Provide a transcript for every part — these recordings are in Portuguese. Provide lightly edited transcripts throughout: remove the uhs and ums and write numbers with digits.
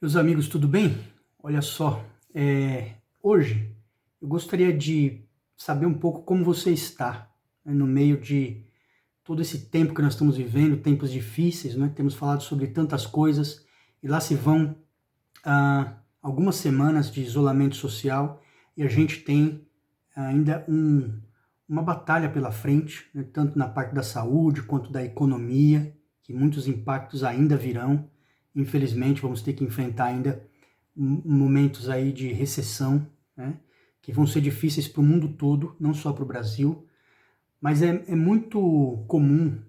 Meus amigos, tudo bem? Olha só, hoje eu gostaria de saber um pouco como você está, né, no meio de todo esse tempo que nós estamos vivendo, tempos difíceis, né? Temos falado sobre tantas coisas e lá se vão algumas semanas de isolamento social e a gente tem ainda uma batalha pela frente, né, tanto na parte da saúde quanto da economia, que muitos impactos ainda virão. Infelizmente, vamos ter que enfrentar ainda momentos aí de recessão, né, que vão ser difíceis para o mundo todo, não só para o Brasil, mas é muito comum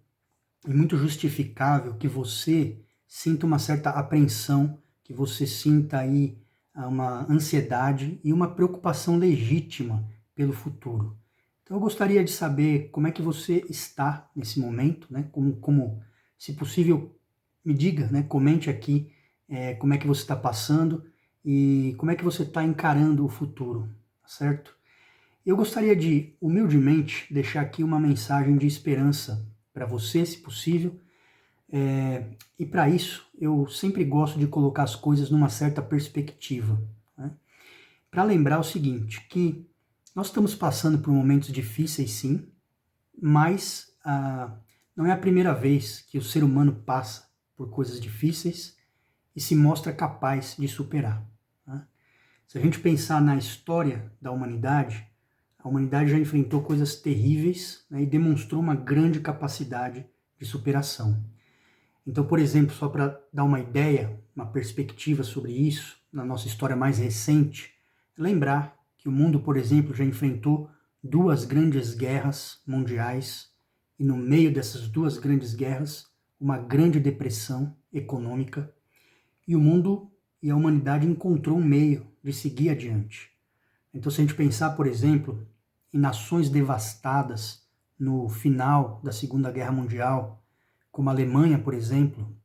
e muito justificável que você sinta uma certa apreensão, que você sinta aí uma ansiedade e uma preocupação legítima pelo futuro. Então eu gostaria de saber como é que você está nesse momento, né? Se possível, me diga, né? Comente aqui como é que você está passando e como é que você está encarando o futuro, tá certo? Eu gostaria de, humildemente, deixar aqui uma mensagem de esperança para você, se possível, e para isso eu sempre gosto de colocar as coisas numa certa perspectiva, né? Para lembrar o seguinte, que nós estamos passando por momentos difíceis, sim, mas não é a primeira vez que o ser humano passa por coisas difíceis e se mostra capaz de superar, né? Se a gente pensar na história da humanidade, a humanidade já enfrentou coisas terríveis, né, e demonstrou uma grande capacidade de superação. Então, por exemplo, só para dar uma ideia, uma perspectiva sobre isso, na nossa história mais recente, lembrar que o mundo, por exemplo, já enfrentou duas grandes guerras mundiais e no meio dessas duas grandes guerras, uma grande depressão econômica, e o mundo e a humanidade encontrou um meio de seguir adiante. Então, se a gente pensar, por exemplo, em nações devastadas no final da Segunda Guerra Mundial, como a Alemanha, por exemplo,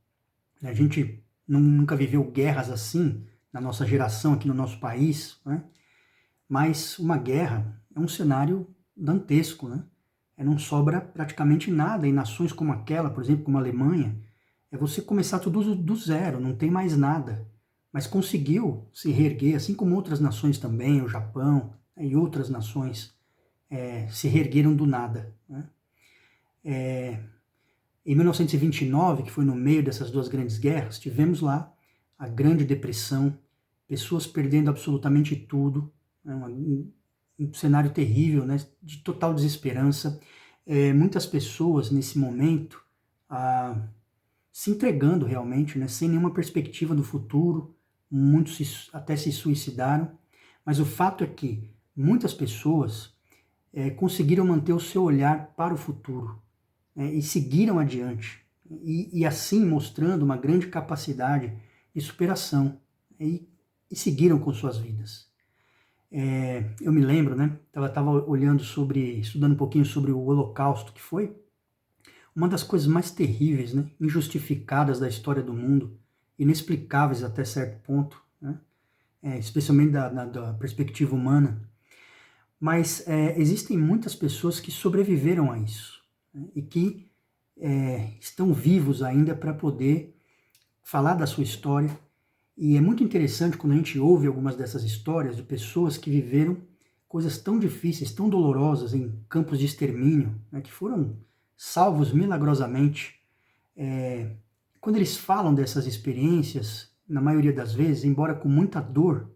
a gente nunca viveu guerras assim na nossa geração aqui no nosso país, né? Mas uma guerra é um cenário dantesco, né? Não sobra praticamente nada em nações como aquela, por exemplo, como a Alemanha, é você começar tudo do zero, não tem mais nada. Mas conseguiu se reerguer, assim como outras nações também, o Japão, né, e outras nações se reergueram do nada, né? Em 1929, que foi no meio dessas duas grandes guerras, tivemos lá a Grande Depressão, pessoas perdendo absolutamente tudo, né, um cenário terrível, né, de total desesperança. Muitas pessoas nesse momento se entregando realmente, né, sem nenhuma perspectiva do futuro, muitos até se suicidaram, mas o fato é que muitas pessoas conseguiram manter o seu olhar para o futuro, e seguiram adiante, e assim mostrando uma grande capacidade de superação, e seguiram com suas vidas. Eu me lembro, né, estava olhando estudando um pouquinho sobre o Holocausto, que foi uma das coisas mais terríveis, né, injustificadas da história do mundo, inexplicáveis até certo ponto, né, especialmente da perspectiva humana. Mas existem muitas pessoas que sobreviveram a isso, né, e que estão vivos ainda para poder falar da sua história. E é muito interessante quando a gente ouve algumas dessas histórias de pessoas que viveram coisas tão difíceis, tão dolorosas em campos de extermínio, né, que foram salvos milagrosamente. Quando eles falam dessas experiências, na maioria das vezes, embora com muita dor,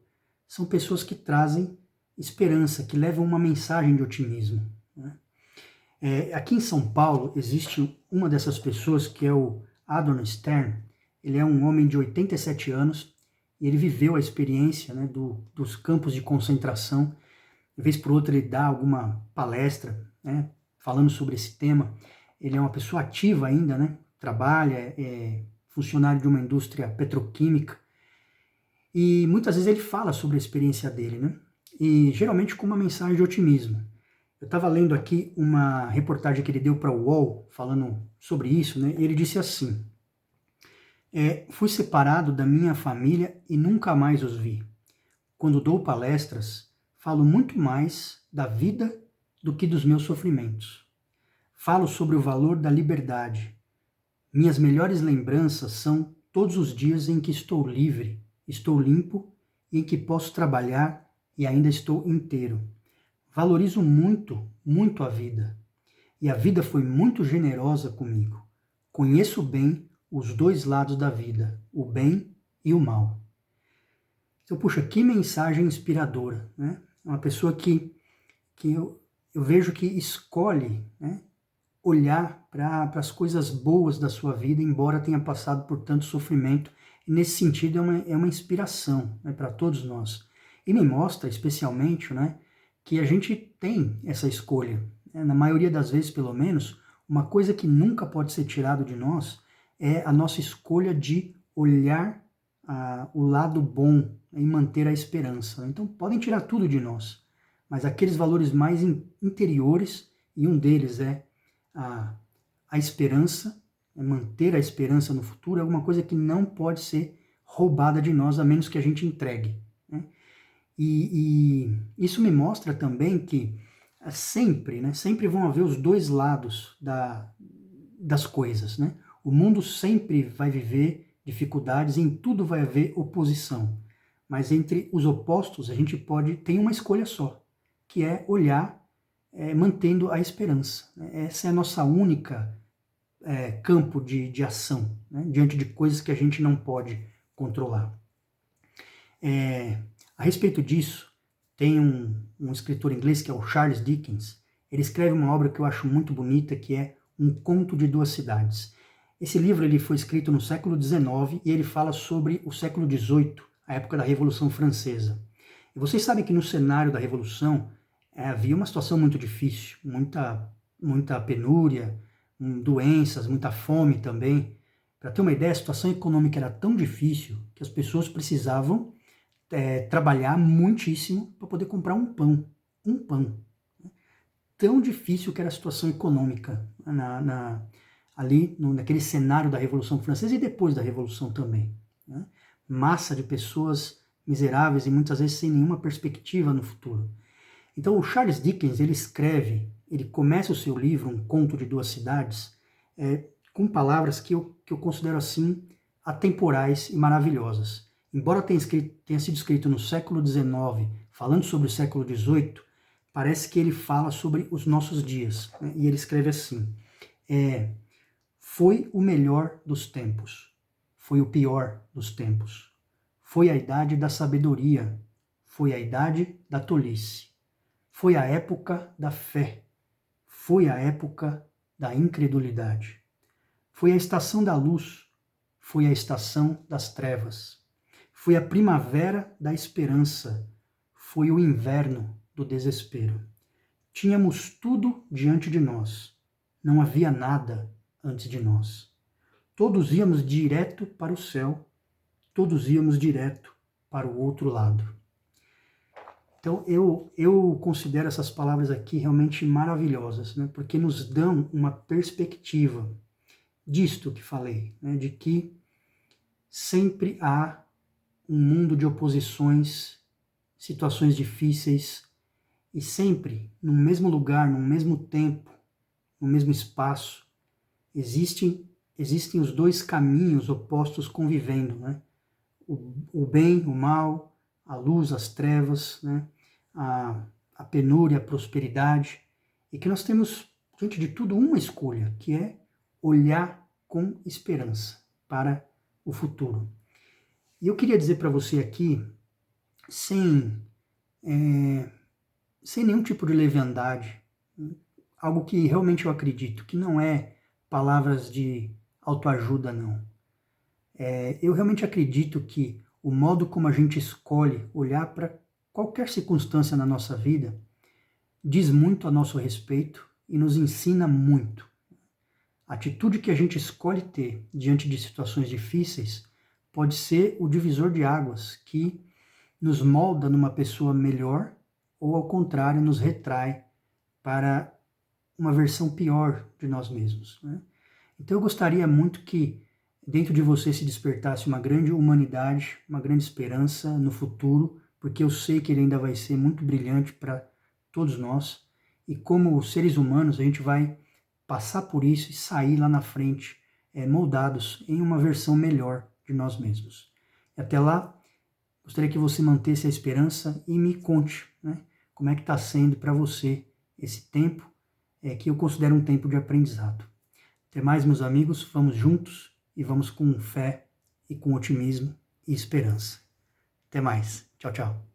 são pessoas que trazem esperança, que levam uma mensagem de otimismo, né? Aqui em São Paulo existe uma dessas pessoas que é o Adorno Stern. Ele é um homem de 87 anos e ele viveu a experiência, né, dos campos de concentração. De vez por outra ele dá alguma palestra, né, falando sobre esse tema. Ele é uma pessoa ativa ainda, né, trabalha, é funcionário de uma indústria petroquímica e muitas vezes ele fala sobre a experiência dele, né, e geralmente com uma mensagem de otimismo. Eu estava lendo aqui uma reportagem que ele deu para o UOL, falando sobre isso, né? E ele disse assim: fui separado da minha família e nunca mais os vi. Quando dou palestras, falo muito mais da vida do que dos meus sofrimentos. Falo sobre o valor da liberdade. Minhas melhores lembranças são todos os dias em que estou livre, estou limpo e em que posso trabalhar e ainda estou inteiro. Valorizo muito, muito a vida. E a vida foi muito generosa comigo. Conheço bem os dois lados da vida, o bem e o mal. Então, puxa, que mensagem inspiradora, né? Uma pessoa que eu vejo que escolhe, né, olhar para as coisas boas da sua vida, embora tenha passado por tanto sofrimento. E nesse sentido é uma inspiração, né, para todos nós. E me mostra, especialmente, né, que a gente tem essa escolha. Né? Na maioria das vezes, pelo menos, uma coisa que nunca pode ser tirado de nós é a nossa escolha de olhar o lado bom, né, e manter a esperança. Então, podem tirar tudo de nós, mas aqueles valores mais interiores, e um deles é a esperança, manter a esperança no futuro, é alguma coisa que não pode ser roubada de nós, a menos que a gente entregue. Né? E isso me mostra também que sempre, né, sempre vão haver os dois lados das coisas. Né? O mundo sempre vai viver dificuldades, em tudo vai haver oposição. Mas entre os opostos, a gente tem uma escolha só, que é olhar mantendo a esperança. Essa é a nossa única campo de ação, né, diante de coisas que a gente não pode controlar. A respeito disso, tem um escritor inglês que é o Charles Dickens. Ele escreve uma obra que eu acho muito bonita, que é Um Conto de Duas Cidades. Esse livro ele foi escrito no século XIX e ele fala sobre o século XVIII, a época da Revolução Francesa. E vocês sabem que no cenário da Revolução havia uma situação muito difícil, muita penúria, doenças, muita fome também. Para ter uma ideia, a situação econômica era tão difícil que as pessoas precisavam trabalhar muitíssimo para poder comprar um pão. Um pão. Tão difícil que era a situação econômica ali naquele cenário da Revolução Francesa e depois da Revolução também. Né? Massa de pessoas miseráveis e muitas vezes sem nenhuma perspectiva no futuro. Então o Charles Dickens, ele começa o seu livro, Um Conto de Duas Cidades, com palavras que eu considero assim atemporais e maravilhosas. Embora tenha sido escrito no século XIX, falando sobre o século XVIII, parece que ele fala sobre os nossos dias. Né? E ele escreve assim: foi o melhor dos tempos, foi o pior dos tempos. Foi a idade da sabedoria, foi a idade da tolice. Foi a época da fé, foi a época da incredulidade. Foi a estação da luz, foi a estação das trevas. Foi a primavera da esperança, foi o inverno do desespero. Tínhamos tudo diante de nós, não havia nada antes de nós. Todos íamos direto para o céu, todos íamos direto para o outro lado. Então, eu considero essas palavras aqui realmente maravilhosas, né? Porque nos dão uma perspectiva disto que falei, né? De que sempre há um mundo de oposições, situações difíceis, e sempre, no mesmo lugar, no mesmo tempo, no mesmo espaço, existem os dois caminhos opostos convivendo, né? O bem, o mal, a luz, as trevas, né? A penúria, a prosperidade, e que nós temos, diante de tudo, uma escolha, que é olhar com esperança para o futuro. E eu queria dizer para você aqui, sem nenhum tipo de leviandade, algo que realmente eu acredito, que não é palavras de autoajuda, não. Eu realmente acredito que o modo como a gente escolhe olhar para qualquer circunstância na nossa vida diz muito a nosso respeito e nos ensina muito. A atitude que a gente escolhe ter diante de situações difíceis pode ser o divisor de águas que nos molda numa pessoa melhor ou, ao contrário, nos retrai para uma versão pior de nós mesmos. Né? Então eu gostaria muito que dentro de você se despertasse uma grande humanidade, uma grande esperança no futuro, porque eu sei que ele ainda vai ser muito brilhante para todos nós, e como seres humanos a gente vai passar por isso e sair lá na frente moldados em uma versão melhor de nós mesmos. E até lá, Gostaria que você mantesse a esperança e me conte, né, como é que está sendo para você esse tempo, que eu considero um tempo de aprendizado. Até mais, meus amigos, vamos juntos e vamos com fé e com otimismo e esperança. Até mais. Tchau, tchau.